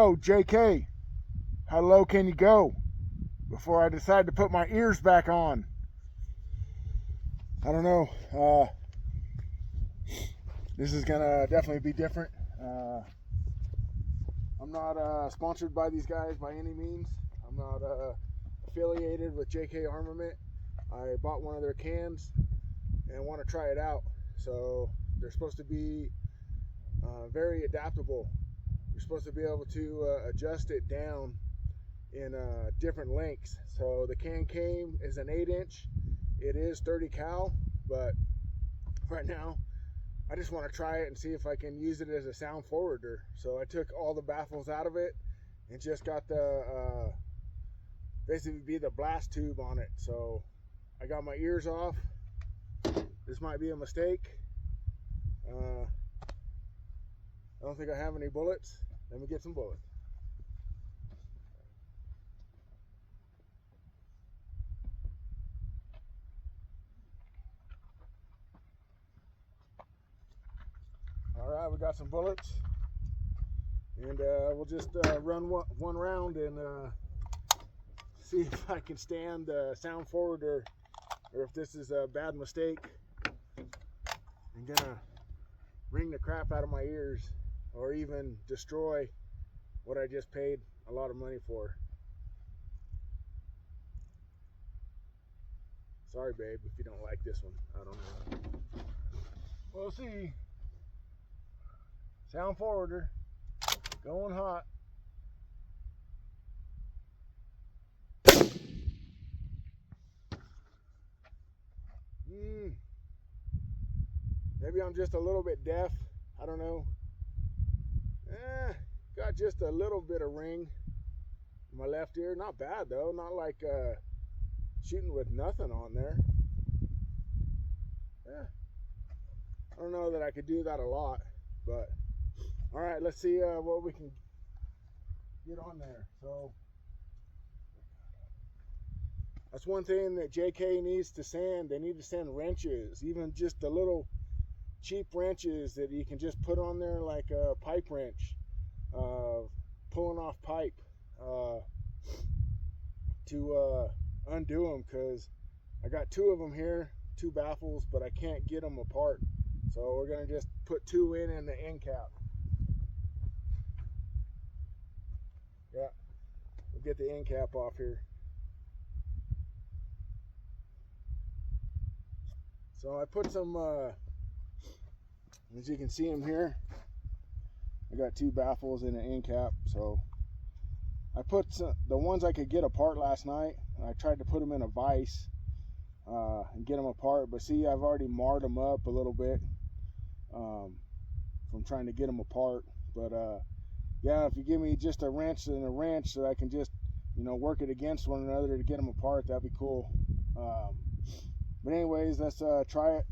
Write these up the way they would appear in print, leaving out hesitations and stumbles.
Yo, JK, how low can you go before I decide to put my ears back on? I don't know. This is gonna definitely be different. I'm not sponsored by these guys by any means. I'm not affiliated with JK Armament. I bought one of their cans and want to try it out. So they're supposed to be very adaptable. You're supposed to be able to adjust it down in different lengths. So the can came is an 8-inch. It is 30 cal, but right now I just want to try it and see if I can use it as a sound forwarder. So I took all the baffles out of it and just got the basically be the blast tube on it. So I got my ears off. This might be a mistake. I don't think I have any bullets. Let me get some bullets. All right, we got some bullets, and we'll just run one round and see if I can stand the sound forwarder, or if this is a bad mistake. I'm gonna ring the crap out of my ears, or even destroy what I just paid a lot of money for. Sorry, babe, if you don't like this one. I don't know. We'll see. Sound forwarder, going hot. Maybe I'm just a little bit deaf. I don't know. Got just a little bit of ring in my left ear. Not bad though. Not like shooting with nothing on there. I don't know that I could do that a lot, but all right, let's see what we can get on there. So that's one thing that JK needs to sand. They need to sand wrenches, even just the little cheap wrenches that you can just put on there, like a pipe wrench, pulling off pipe to undo them, because I got 2 of them here, 2 baffles, but I can't get them apart. So we're gonna just put 2 in the end cap. Yeah, we'll get the end cap off here. So I put some, as you can see them here, I got 2 baffles in an end cap. So I put the ones I could get apart last night. I tried to put them in a vise and get them apart, but see, I've already marred them up a little bit from trying to get them apart. But yeah, if you give me just a wrench and a wrench so I can just, work it against one another to get them apart, that'd be cool. But anyways, let's try it.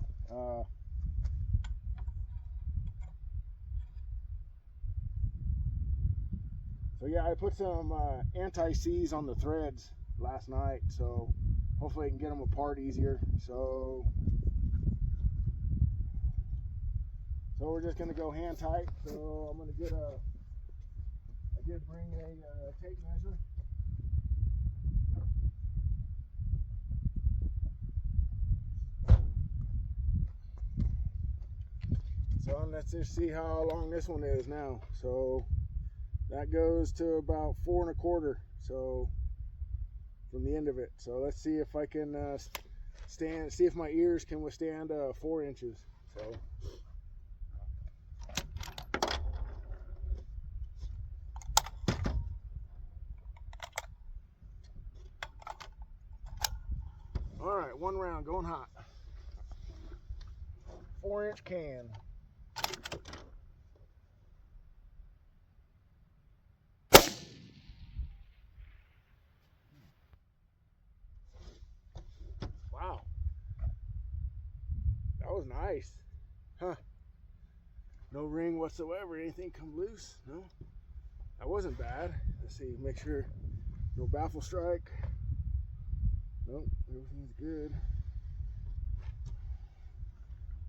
So yeah, I put some anti-seize on the threads last night, so hopefully I can get them apart easier. So we're just gonna go hand tight. So I'm gonna get I did bring a tape measure. So let's just see how long this one is now. So that goes to about 4 1/4. So from the end of it. So let's see if I can see if my ears can withstand 4 inches. So. All right, 1 round going hot. 4-inch can. Wow, that was nice, huh? No ring whatsoever. Anything come loose? No, that wasn't bad. Let's see, make sure no baffle strike. Nope, everything's good.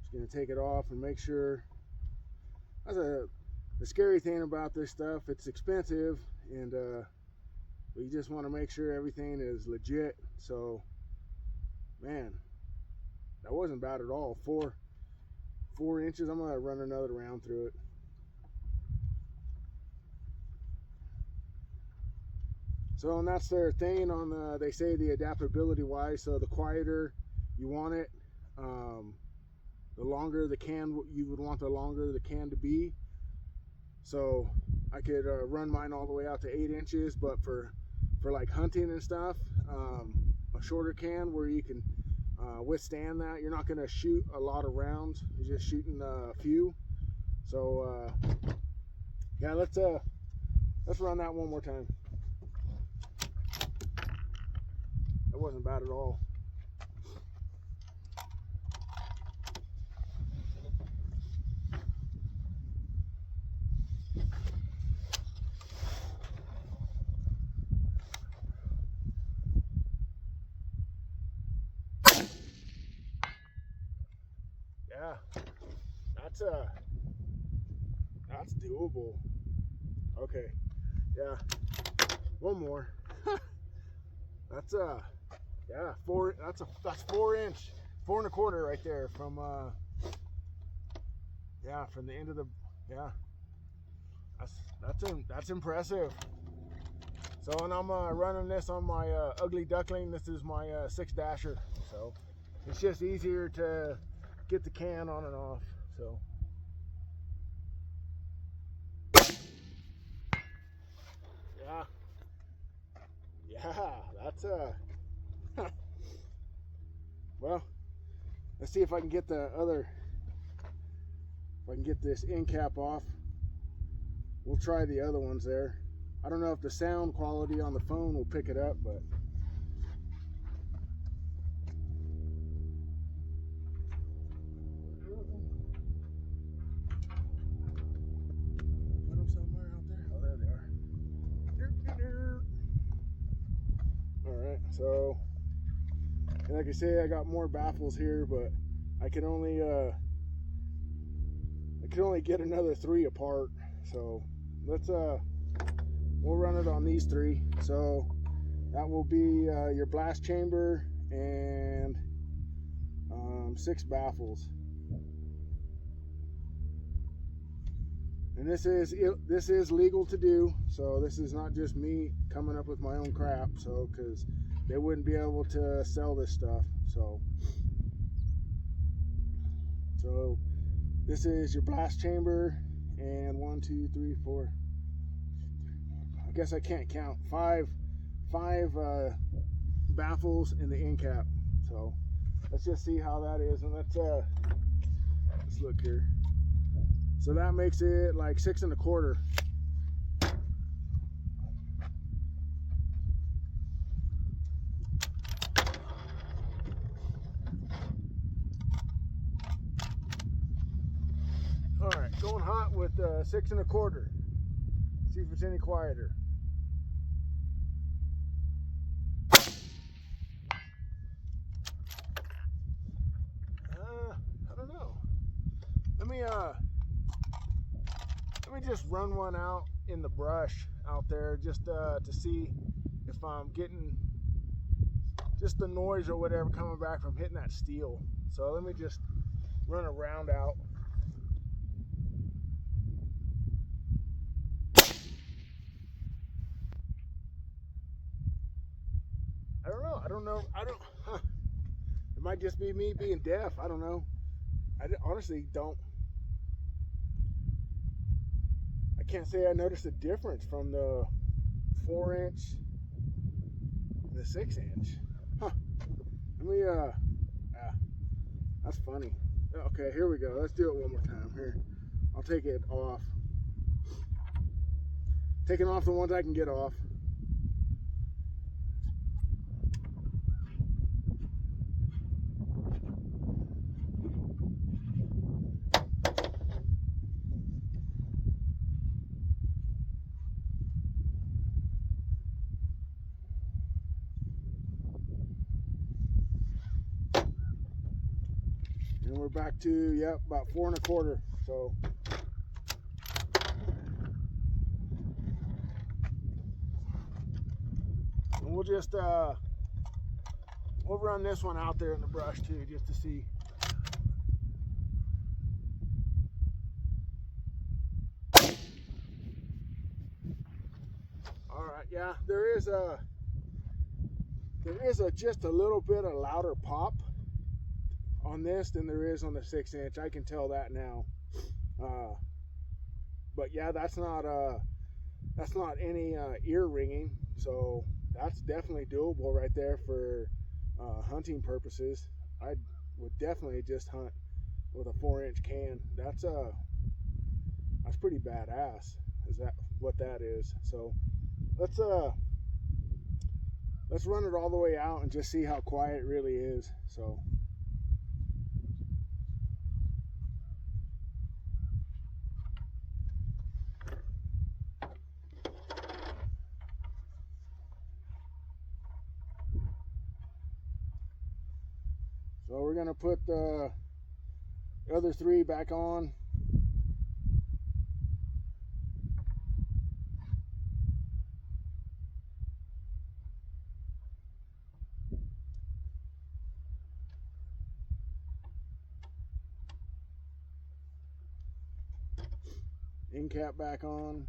Just gonna take it off and make sure. That's a the scary thing about this stuff, it's expensive, and we just want to make sure everything is legit. So, man, that wasn't bad at all. 4 inches. I'm gonna run another round through it. So, and that's their thing on the, they say the adaptability wise. So the quieter you want it, the longer the can, you would want the longer the can to be. So I could run mine all the way out to 8 inches, but for like hunting and stuff, a shorter can where you can withstand that. You're not going to shoot a lot of rounds. You're just shooting a few. So yeah, let's run that one more time. That wasn't bad at all. Yeah, that's doable. Okay, yeah, one more. That's yeah, that's 4 inch, 4 1/4 right there from yeah, from the end of the, yeah, that's impressive. So, and I'm running this on my Ugly Duckling. This is my 6-dasher, so it's just easier to get the can on and off. So yeah, that's well, let's see if I can get the other, if I can get this end cap off. We'll try the other ones there. I don't know if the sound quality on the phone will pick it up, but put them somewhere out there. Oh, there they are. All right, so, and like I say, I got more baffles here, but I can only get another 3 apart. So let's we'll run it on these 3. So that will be your blast chamber and 6 baffles. And this is legal to do, so this is not just me coming up with my own crap. So, because they wouldn't be able to sell this stuff. So this is your blast chamber, and 1, 2, 3, 4. I guess I can't count. 5 baffles in the end cap. So let's just see how that is, and let's look here. So that makes it like 6 1/4. All right, going hot with 6 1/4. See if it's any quieter. I don't know. Let me just run one out in the brush out there, just to see if I'm getting just the noise or whatever coming back from hitting that steel. So let me just run a round out. I don't know. It might just be me being deaf. I don't know. I honestly don't. I can't say I noticed a difference from the 4 inch and the 6 inch. Huh. Let me, that's funny. Okay, here we go. Let's do it one more time. Here, I'll take it off. Taking off the ones I can get off. And we're back to, yep, about 4 1/4. So And we'll just we'll run this one out there in the brush too, just to see. All right, yeah, there is just a little bit of louder pop on this than there is on the 6-inch. I can tell that now. But yeah, that's not any ear ringing, so that's definitely doable right there for hunting purposes. I would definitely just hunt with a 4-inch can. That's pretty badass. Is that what that is? So let's run it all the way out and just see how quiet it really is. So we're gonna put the other 3 back on. End cap back on.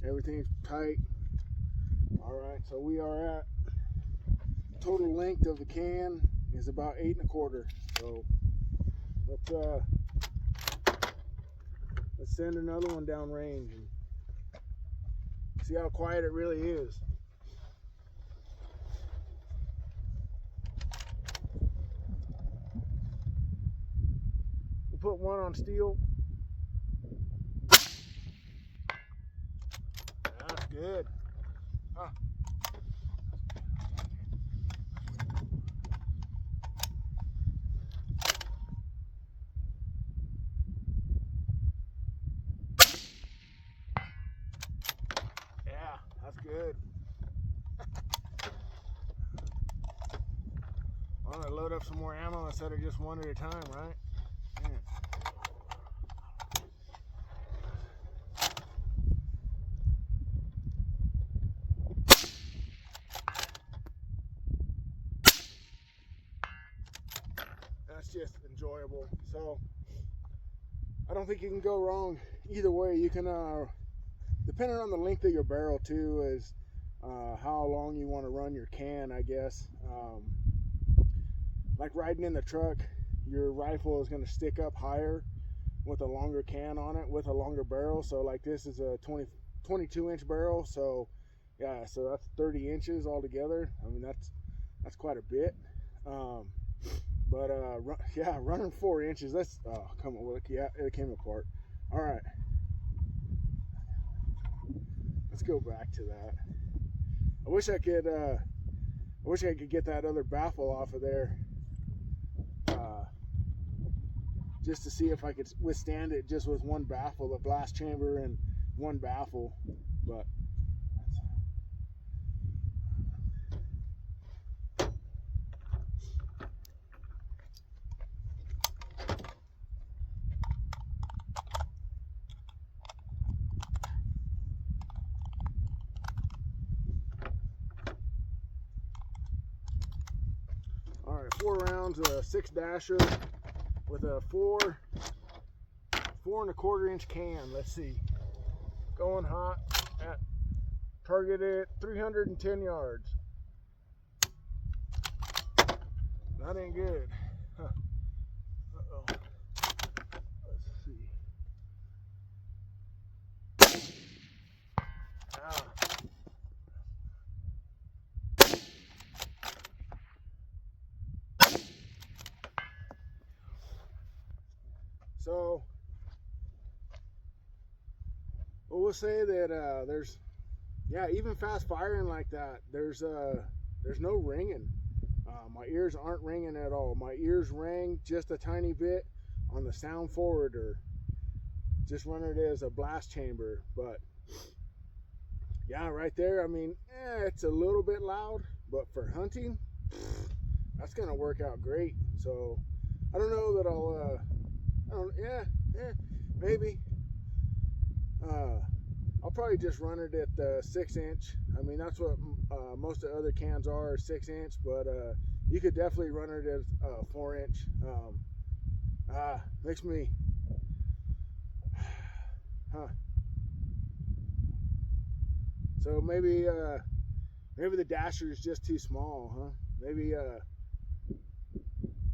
Everything's tight. All right, so we are at total length of the can is about 8 1/4. So let's send another one down range and see how quiet it really is. We'll put one on steel. That's good. Huh. Yeah, that's good. I'm gonna load up some more ammo instead of just one at a time, right? Yeah. That's just enjoyable. So I don't think you can go wrong either way. You can depending on the length of your barrel too, is how long you want to run your can, I guess. Like riding in the truck, your rifle is going to stick up higher with a longer can on it, with a longer barrel. So like this is a 22-inch barrel, so yeah, so that's 30 inches altogether. I mean, that's quite a bit. But yeah, running 4 inches, that's, oh, come on, look, yeah, it came apart. All right, let's go back to that. I wish I could get that other baffle off of there, just to see if I could withstand it just with one baffle, the blast chamber and one baffle. But all right, 4 rounds, a 6 dasher with a 4 1/4 inch can. Let's see, going hot at targeted 310 yards. That ain't good. Huh. Uh-oh. Let's see. Ah. So we'll say that there's, yeah, even fast firing like that, there's no ringing. My ears aren't ringing at all. My ears rang just a tiny bit on the sound forwarder, just running it as a blast chamber. But yeah, right there, I mean, it's a little bit loud, but for hunting, that's gonna work out great. So I don't know that maybe. I'll probably just run it at the 6-inch. I mean, that's what most of the other cans are, 6-inch, but you could definitely run it at 4-inch. Makes me, So maybe the dasher is just too small, huh? Maybe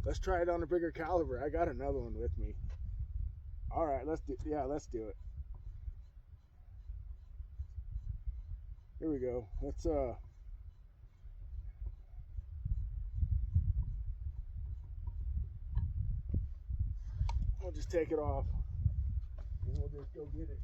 let's try it on a bigger caliber. I got another one with me. All right, let's do it. Here we go. Let's we'll just take it off and we'll just go get it.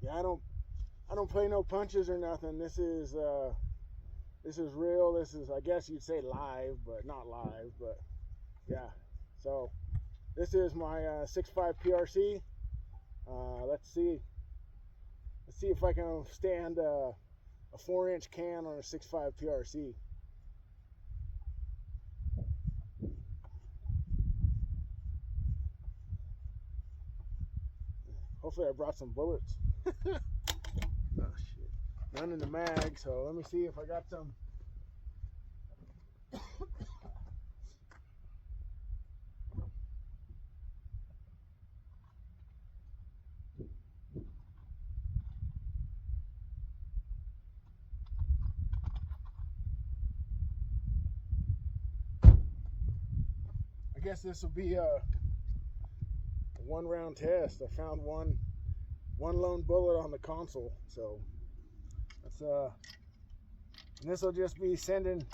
Yeah, I don't play no punches or nothing. This is real. This is, I guess you'd say, live, but not live. But yeah, so this is my 6.5 PRC. Let's see if I can stand a 4-inch can on a 6.5 PRC. Hopefully I brought some bullets. Oh shit. None in the mag, so let me see if I got some. I guess this will be a 1-round test. I found one lone bullet on the console, so that's and this will just be sending.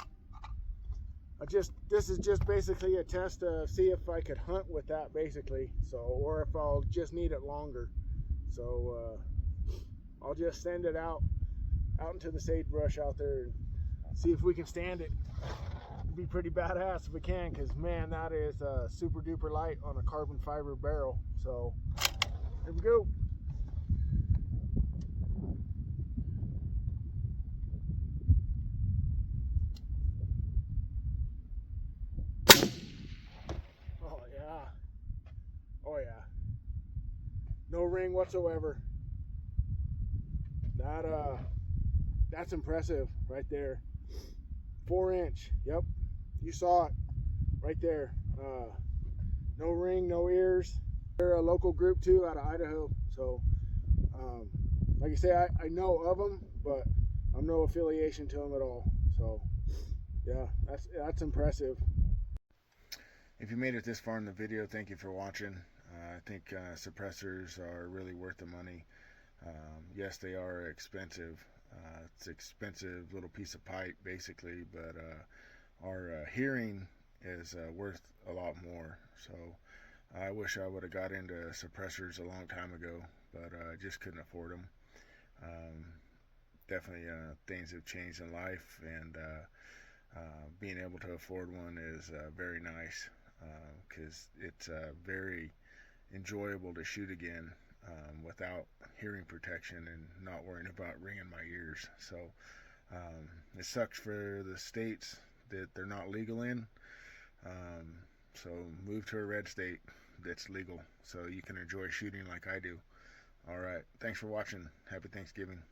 This is just basically a test to see if I could hunt with that, basically. So, or if I'll just need it longer. So I'll just send it out into the sagebrush out there and see if we can stand it. It'd be pretty badass if we can, because man, that is super duper light on a carbon fiber barrel. So here we go. Oh yeah. Oh yeah. No ring whatsoever. That's impressive right there. 4-inch. Yep. You saw it right there. No ring, no ears. They're a local group too, out of Idaho. So like I say, I know of them, but I'm no affiliation to them at all. So yeah, that's impressive. If you made it this far in the video, thank you for watching. I think suppressors are really worth the money. Yes, they are expensive. It's an expensive little piece of pipe, basically, but our hearing is worth a lot more. So I wish I would have got into suppressors a long time ago, but I just couldn't afford them. Definitely things have changed in life, and being able to afford one is very nice, because it's very enjoyable to shoot again without hearing protection and not worrying about ringing my ears. So it sucks for the states that they're not legal in. So move to a red state that's legal so you can enjoy shooting like I do. All right, thanks for watching. Happy Thanksgiving.